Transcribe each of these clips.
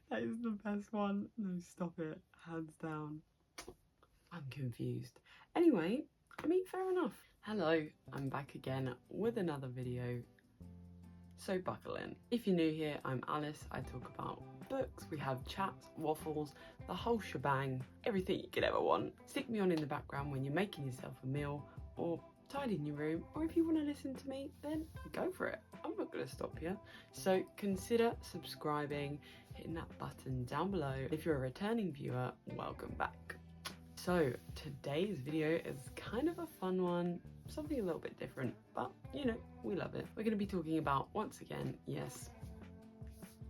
That is the best one. No, stop it. Hands down. I'm confused. Anyway, I mean, fair enough. Hello, I'm back again with another video. So buckle in. If you're new here, I'm Alice. I talk about books, we have chats, waffles, the whole shebang, everything you could ever want. Stick me on in the background when you're making yourself a meal or tidying your room, or if you want to listen to me, then go for it. I'm not going to stop you. So consider subscribing, hitting that button down below. If you're a returning viewer, welcome back. So today's video is kind of a fun one, something a little bit different, but you know, we love it. We're going to be talking about, once again, yes,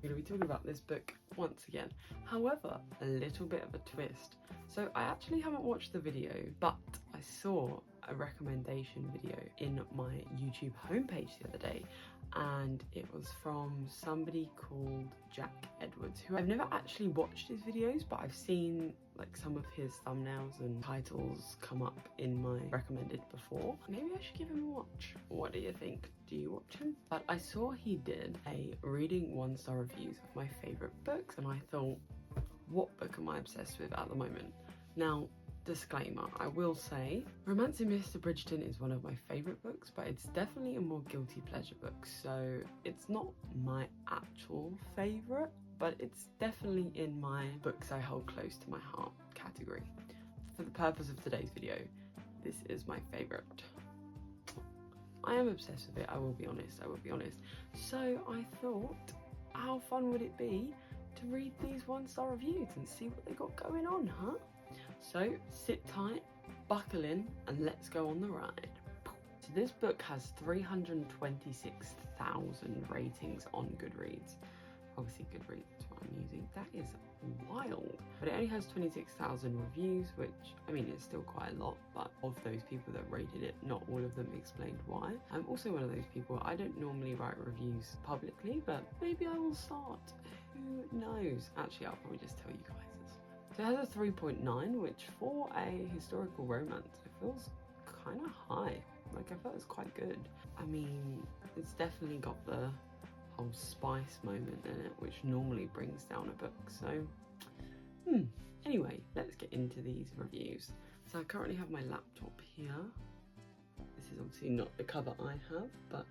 we're going to be talking about this book once again. However, a little bit of a twist. So I actually haven't watched the video, but I saw a recommendation video in my YouTube homepage the other day, and it was from somebody called Jack Edwards, who I've never actually watched his videos, but I've seen like some of his thumbnails and titles come up in my recommended before. Maybe I should give him a watch. What do you think? Do you watch him? But I saw he did a reading 1-star reviews of my favorite books, and I thought, what book am I obsessed with at the moment? Now, disclaimer, I will say Romancing Mr Bridgerton is one of my favourite books, but it's definitely a more guilty pleasure book, so it's not my actual favourite, but it's definitely in my books I hold close to my heart category. For the purpose of today's video, this is my favourite. I am obsessed with it, I will be honest. So I thought, how fun would it be to read these 1-star reviews and see what they got going on, huh? So sit tight, buckle in, and let's go on the ride. So this book has 326,000 ratings on Goodreads. Obviously Goodreads is what I'm using. That is wild. But it only has 26,000 reviews, which, I mean, it's still quite a lot, but of those people that rated it, not all of them explained why. I'm also one of those people, I don't normally write reviews publicly, but maybe I will start. Who knows? Actually, I'll probably just tell you guys this. So it has a 3.9, which for a historical romance, it feels kind of high. Like, I felt it's quite good. I mean, it's definitely got the whole spice moment in it, which normally brings down a book. So, anyway, let's get into these reviews. So I currently have my laptop here. This is obviously not the cover I have, but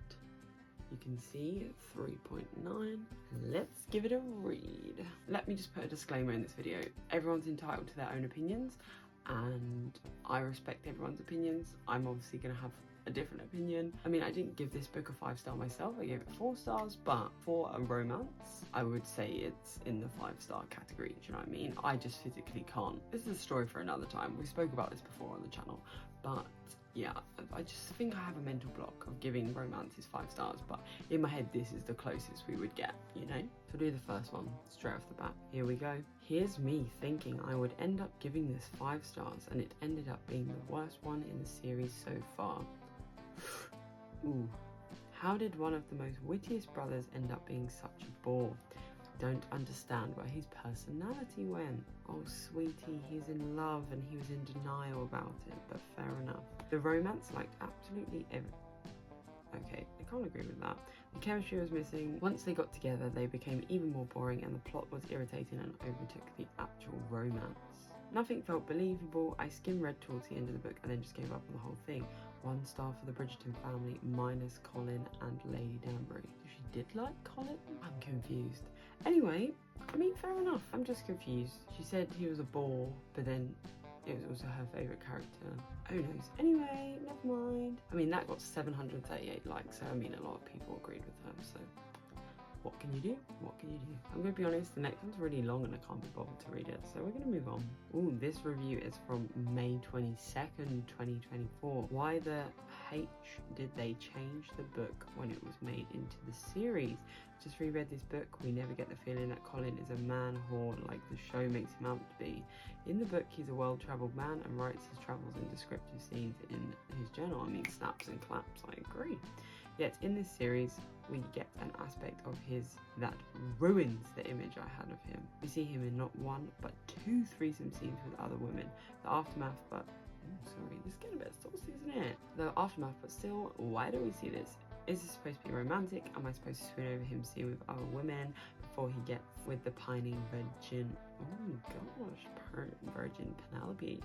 you can see 3.9. Let's give it a read. Let me just put a disclaimer in this video. Everyone's entitled to their own opinions, and I respect everyone's opinions. I'm obviously going to have a different opinion. I mean, I didn't give this book a 5-star myself, I gave it 4 stars, but for a romance, I would say it's in the 5-star category, do you know what I mean? I just physically can't. This is a story for another time. We spoke about this before on the channel, but yeah, I just think I have a mental block of giving romances 5 stars, but in my head, this is the closest we would get, you know? So I'll do the first one straight off the bat. Here we go. Here's me thinking I would end up giving this 5 stars, and it ended up being the worst one in the series so far. Ooh, how did one of the most wittiest brothers end up being such a bore? Don't understand where his personality went. Oh sweetie, he's in love and he was in denial about it, but fair enough. The romance lacked absolutely okay, I can't agree with that. The chemistry was missing. Once they got together, they became even more boring and the plot was irritating and overtook the actual romance. Nothing felt believable. I skim read towards the end of the book and then just gave up on the whole thing. 1 star for the Bridgerton family, minus Colin and Lady Danbury. So she did like Colin? I'm confused. Anyway, I mean, fair enough. I'm just confused. She said he was a bore, but then it was also her favourite character. Who knows? Anyway, never mind. I mean, that got 738 likes, so I mean, a lot of people agreed with her, so what can you do? What can you do? I'm going to be honest, the next one's really long and I can't be bothered to read it, so we're going to move on. Ooh, this review is from May 22nd, 2024. Why the H did they change the book when it was made into the series? Just reread this book. We never get the feeling that Colin is a man whore like the show makes him out to be. In the book, he's a well-travelled man and writes his travels in descriptive scenes in his journal. I mean, snaps and claps, I agree. Yet in this series, we get an aspect of his that ruins the image I had of him. We see him in not 1, but 2 threesome scenes with other women. The aftermath, but... sorry, this is getting a bit saucy, isn't it? The aftermath, but still, why do we see this Is this supposed to be romantic? Am I supposed to swoon over him seeing with other women before he gets with the pining virgin? Oh gosh, virgin Penelope.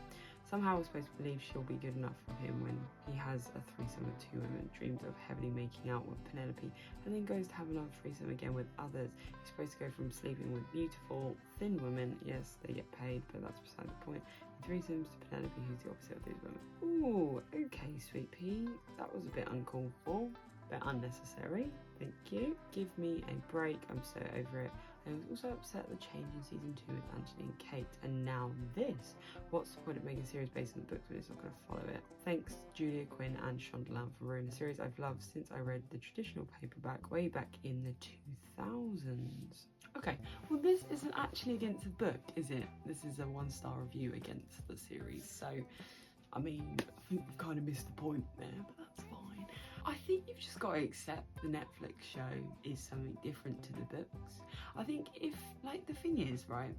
Somehow I'm supposed to believe she'll be good enough for him when he has a threesome with 2 women, dreams of heavily making out with Penelope, and then goes to have another threesome again with others. He's supposed to go from sleeping with beautiful, thin women, yes, they get paid, but that's beside the point, in threesomes to Penelope, who's the opposite of these women. Ooh, okay, sweet pea. That was a bit uncalled for, a bit unnecessary. Thank you. Give me a break, I'm so over it. I was also upset at the change in season 2 with Anthony and Kate, and now this. What's the point of making a series based on the books when it's not going to follow it? Thanks Julia Quinn and Shondaland for ruining a series I've loved since I read the traditional paperback way back in the 2000s. Okay, well this isn't actually against the book, is it? This is a 1-star review against the series, so I mean, I think we've kind of missed the point there, but that's fine. I think you've just got to accept the Netflix show is something different to the books. I think if, like, the thing is, right,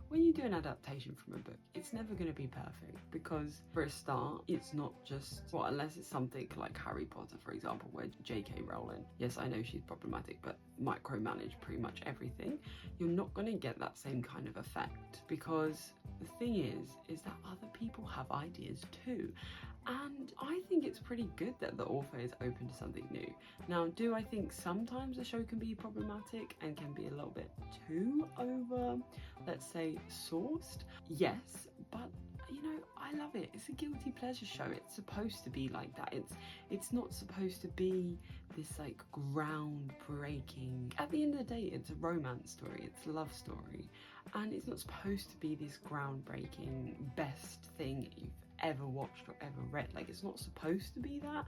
when you do an adaptation from a book, it's never going to be perfect because, for a start, it's not just, well, unless it's something like Harry Potter, for example, where J.K. Rowling, yes, I know she's problematic, but micromanage pretty much everything, you're not going to get that same kind of effect because the thing is that other people have ideas too. And I think it's pretty good that the author is open to something new. Now, do I think sometimes the show can be problematic and can be a little bit too over, let's say, sourced? Yes, but you know, I love it. It's a guilty pleasure show. It's supposed to be like that. It's not supposed to be this like groundbreaking. At the end of the day, it's a romance story. It's a love story. And it's not supposed to be this groundbreaking best thing you've ever watched or ever read. Like, it's not supposed to be that.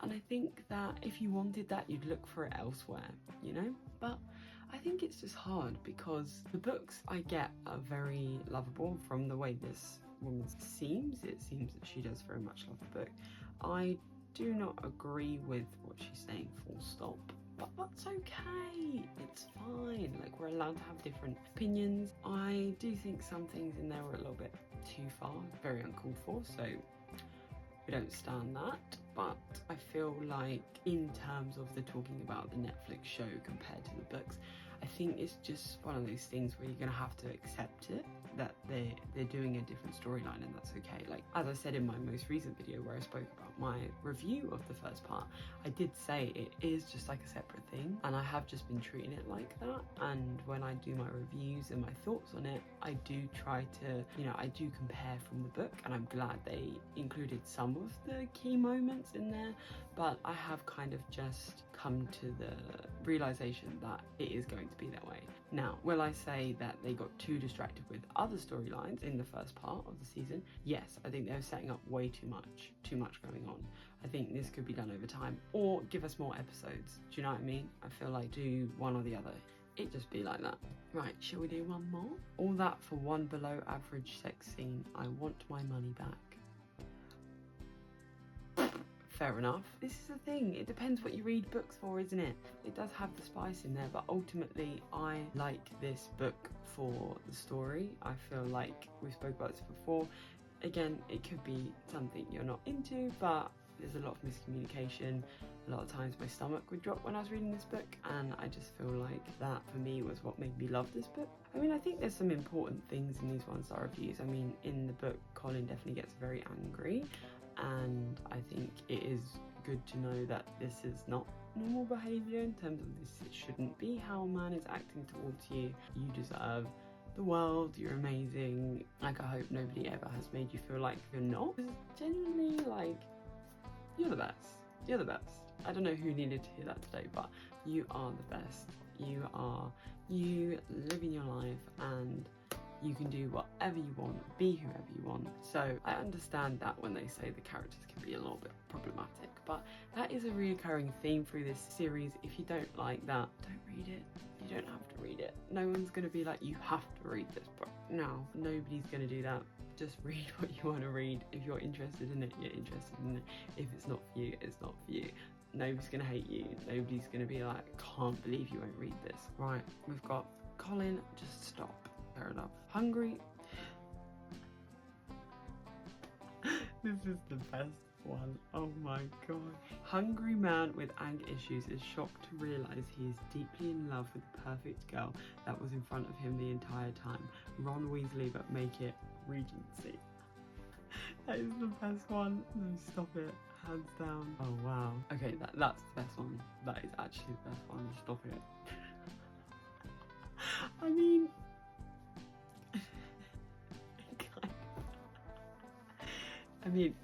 And I think that if you wanted that, you'd look for it elsewhere, you know? But I think it's just hard because the books I get are very lovable from the way this woman seems. It seems that she does very much love the book. I do not agree with what she's saying, full stop. But that's okay, it's fine. Like, we're allowed to have different opinions. I do think some things in there were a little bit too far, very uncalled for, so we don't stand that. But I feel like in terms of the talking about the Netflix show compared to the books, I think it's just one of those things where you're gonna have to accept it, that they're doing a different storyline, and that's okay. Like, as I said in my most recent video where I spoke about my review of the first part, I did say it is just like a separate thing, and I have just been treating it like that. And when I do my reviews and my thoughts on it, I do try to, you know, I do compare from the book, and I'm glad they included some of the key moments in there, but I have kind of just come to the realization that it is going to be that way. Now, will I say that they got too distracted with other storylines in the first part of the season? Yes, I think they were setting up way too much going on. I think this could be done over time, or give us more episodes. Do you know what I mean? I feel like do one or the other. It just be like that. Right, shall we do one more? All that for one below average sex scene. I want my money back. Fair enough. This is the thing, it depends what you read books for, isn't it? It does have the spice in there, but ultimately I like this book for the story. I feel like we spoke about this before. Again, it could be something you're not into, but there's a lot of miscommunication. A lot of times my stomach would drop when I was reading this book, and I just feel like that for me was what made me love this book. I mean, I think there's some important things in these 1-star reviews. I mean, in the book, Colin definitely gets very angry, and I think it is good to know that this is not normal behaviour in terms of this. It shouldn't be how a man is acting towards you. You deserve the world, you're amazing. Like, I hope nobody ever has made you feel like you're not. Genuinely, like, you're the best. You're the best. I don't know who needed to hear that today, but you are the best. You live in your life, and you can do whatever you want, be whoever you want. So I understand that when they say the characters can be a little bit problematic, but that is a reoccurring theme through this series. If you don't like that, don't read it. You don't have to read it. No one's going to be like, you have to read this book. No, nobody's going to do that. Just read what you want to read. If you're interested in it, you're interested in it. If it's not for you, it's not for you. Nobody's going to hate you. Nobody's going to be like, can't believe you won't read this. Right, we've got Colin, just stop. Fair enough. Hungry. This is the best one. Oh my gosh. Hungry man with anger issues is shocked to realise he is deeply in love with the perfect girl that was in front of him the entire time. Ron Weasley, but make it Regency. That is the best one. No, stop it. Hands down. Oh wow. Okay, that's the best one. That is actually the best one. Stop it. I mean,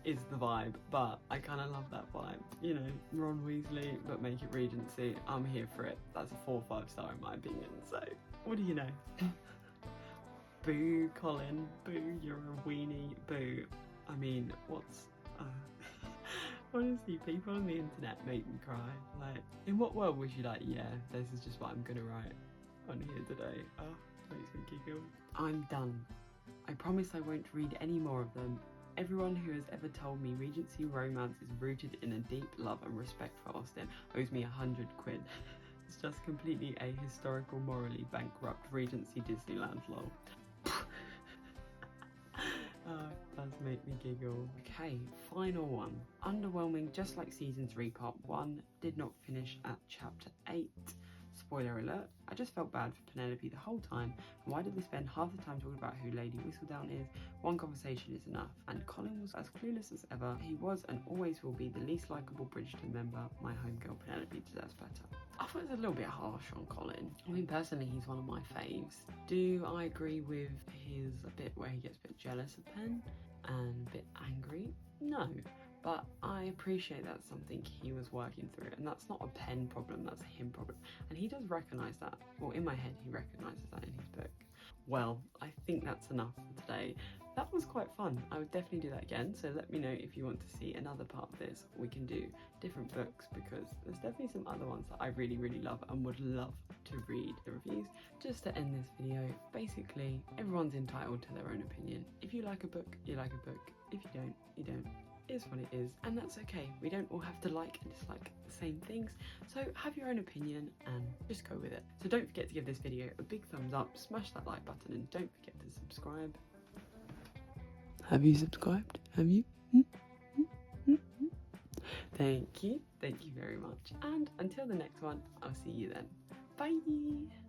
it's the vibe, but I kind of love that vibe. You know, Ron Weasley, but make it Regency. I'm here for it. That's a 4 or 5 star in my opinion. So, what do you know? Boo, Colin. Boo, you're a weenie. Boo. I mean, what's... honestly, people on the internet make me cry. Like, in what world was you like, yeah, this is just what I'm gonna write on here today? Oh, makes me giggle. I'm done. I promise I won't read any more of them. Everyone who has ever told me Regency romance is rooted in a deep love and respect for Austen owes me 100 quid. It's just completely a historical, morally bankrupt Regency Disneyland lol. It does make me giggle. Okay, final one. Underwhelming, just like season 3 part 1, did not finish at chapter 8. Spoiler alert, I just felt bad for Penelope the whole time, and why did they spend half the time talking about who Lady Whistledown is? One conversation is enough. And Colin was as clueless as ever. He was and always will be the least likeable Bridgerton member. My homegirl Penelope deserves better. I thought it was a little bit harsh on Colin. I mean, personally, he's one of my faves. Do I agree with his bit where he gets a bit jealous of Pen and a bit angry? No. But I appreciate that's something he was working through, and that's not a Pen problem, that's a him problem. And he does recognise that. Well, in my head, he recognises that in his book. Well, I think that's enough for today. That was quite fun. I would definitely do that again, so let me know if you want to see another part of this. We can do different books, because there's definitely some other ones that I really, really love and would love to read the reviews. Just to end this video, basically, everyone's entitled to their own opinion. If you like a book, you like a book. If you don't, you don't. It is what it is, and that's okay. We don't all have to like and dislike the same things, so have your own opinion and just go with it. So don't forget to give this video a big thumbs up, smash that like button, and don't forget to subscribe. Have you subscribed? Have you? Thank you very much, and until the next one, I'll see you then. Bye.